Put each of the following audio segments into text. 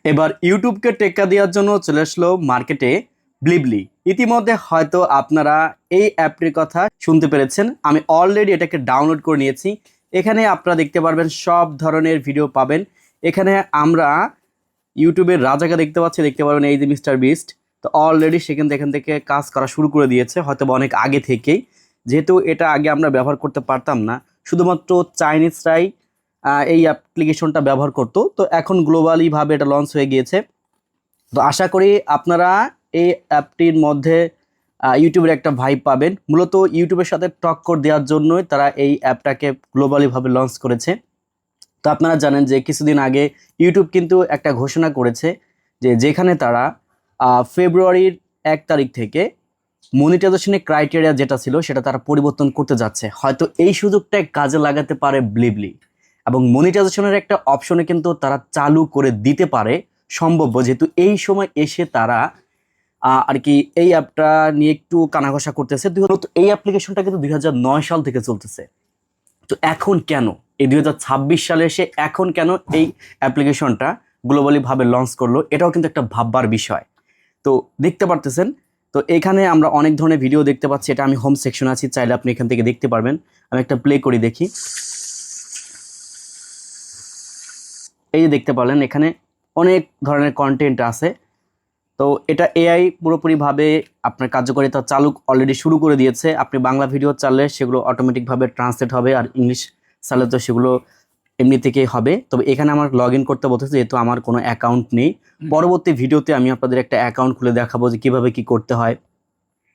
এবার ইউটিউবকে টেক্কা দেওয়ার জন্য চলে আসলো মার্কেটে ব্লিবলি। ইতিমধ্যে হয়তো আপনারা এই অ্যাপটির কথা শুনতে পেরেছেন। আমি অলরেডি এটাকে ডাউনলোড করে নিয়েছি। এখানে আপনারা দেখতে পারবেন সব ধরনের ভিডিও পাবেন। এখানে আমরা ইউটিউবের রাজাকে দেখতে পারবেন, এই যে মিস্টার বিস্ট। তো অলরেডি এখান থেকে কাজ করা শুরু করে দিয়েছে, হয়তো অনেক আগে থেকেই। যেহেতু এটা আগে আমরা ব্যবহার করতে পারতাম না, শুধুমাত্র চাইনিজরাই এই অ্যাপ্লিকেশনটা ব্যবহার করতো। তো এখন গ্লোবালিভাবে এটা লঞ্চ হয়ে গিয়েছে। তো আশা করি আপনারা এই অ্যাপটির মধ্যে ইউটিউবের একটা ভাইব পাবেন। মূলত ইউটিউবের সাথে টক্কর দেওয়ার জন্যই তারা এই অ্যাপটাকে গ্লোবালিভাবে লঞ্চ করেছে। তো আপনারা জানেন যে কিছুদিন আগে ইউটিউব কিন্তু একটা ঘোষণা করেছে যে যেখানে তারা ফেব্রুয়ারির 1 তারিখ থেকে মনিটাইজেশনের ক্রাইটেরিয়া যেটা ছিল সেটা তারা পরিবর্তন করতে যাচ্ছে। হয়তো এই সুযোগটা কাজে লাগাতে পারে ব্লিবলি, এবং মনিটাইজেশনের একটা অপশনে কিন্তু তারা চালু করে দিতে পারে সম্ভাব্য, যেহেতু এই সময় এসে তারা আর কি এই অ্যাপটা নিয়ে একটু কানাঘষা করতেছে। এই অ্যাপ্লিকেশনটা কিন্তু 2009 সাল থেকে চলতেছে। তো এখন কেন এই 2026 সালে এসে এখন কেন এই অ্যাপ্লিকেশনটা গ্লোবালিভাবে লঞ্চ করলো, এটাও কিন্তু একটা ভাববার বিষয়। তো দেখতে পারতেছেন, তো এখানে আমরা অনেক ধরনের ভিডিও দেখতে পাচ্ছি। এটা আমি হোম সেকশন আছি, চাইলে আপনি এখান থেকে দেখতে পারবেন। আমি একটা প্লে করি, দেখি। এই যে দেখতে পারলেন, এখানে অনেক ধরনের কন্টেন্ট আছে। তো এটা এআই পুরোপুরিভাবে আপনার কার্যকারিতা চালু অলরেডি শুরু করে দিয়েছে। আপনি বাংলা ভিডিও চাললে সেগুলো অটোমেটিকভাবে ট্রান্সলেট হবে, আর ইংলিশ চাললে তো সেগুলো এমনি থেকেই হবে। তবে এখানে আমার লগ ইন করতে বলতেছে, যেহেতু আমার কোনো অ্যাকাউন্ট নেই। পরবর্তী ভিডিওতে আমি আপনাদের একটা অ্যাকাউন্ট খুলে দেখাবো যে কীভাবে কী করতে হয়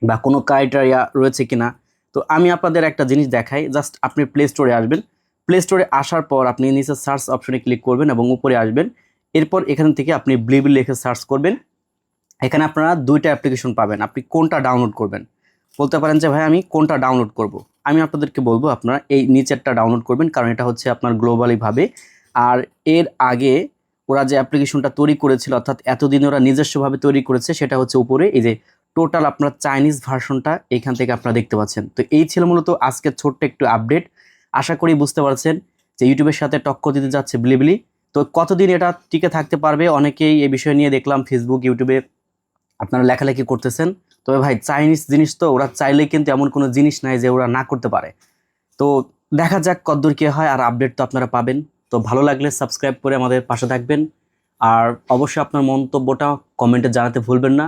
বা কোনো ক্রাইটেরিয়া রয়েছে কিনা। তো আমি আপনাদের একটা জিনিস দেখাই। জাস্ট আপনি প্লে স্টোরে আসবেন। প্লে স্টোরে আসার পর আপনি নিচে সার্চ অপশনে ক্লিক করবেন এবং উপরে আসবেন। এরপর এখান থেকে আপনি ব্লিবলি লিখে সার্চ করবেন। এখানে আপনারা দুইটা অ্যাপ্লিকেশন পাবেন। আপনি কোনটা ডাউনলোড করবেন বলতে পারেন যে ভাই আমি কোনটা ডাউনলোড করব। আমি আপনাদেরকে বলবো আপনারা এই নিচেরটা ডাউনলোড করবেন, কারণ এটা হচ্ছে আপনার গ্লোবালিভাবে। আর এর আগে ওরা যে অ্যাপ্লিকেশনটা তৈরি করেছিল, অর্থাৎ এতদিন ওরা নিজস্বভাবে তৈরি করেছে, সেটা হচ্ছে উপরে এই যে টোটাল আপনার চাইনিজ ভার্সনটা এখান থেকে আপনারা দেখতে পাচ্ছেন। তো এই ছিল মূলত আজকের ছোট্ট একটু আপডেট। আশা করি বুঝতে পারছেন যে ইউটিউবের সাথে টক্কর দিতে যাচ্ছে ব্লিবলি। তো কতদিন এটা টিকে থাকতে পারবে, অনেকেই এই বিষয় নিয়ে দেখলাম ফেসবুক ইউটিউবে আপনারা লেখালেখি করতেছেন। তবে ভাই চাইনিজ জিনিস তো ওরা চাইলেই কিন্তু এমন কোনো জিনিস নাই যে ওরা না করতে পারে। তো দেখা যাক কতদূর কি হয়, আর আপডেট তো আপনারা পাবেন। তো ভালো লাগলে সাবস্ক্রাইব করে আমাদের পাশে থাকবেন, আর অবশ্যই আপনার মন্তব্যটা কমেন্টে জানাতে ভুলবেন না।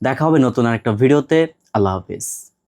দেখা হবে নতুন আরেকটা ভিডিওতে। আল্লাহ হাফিজ।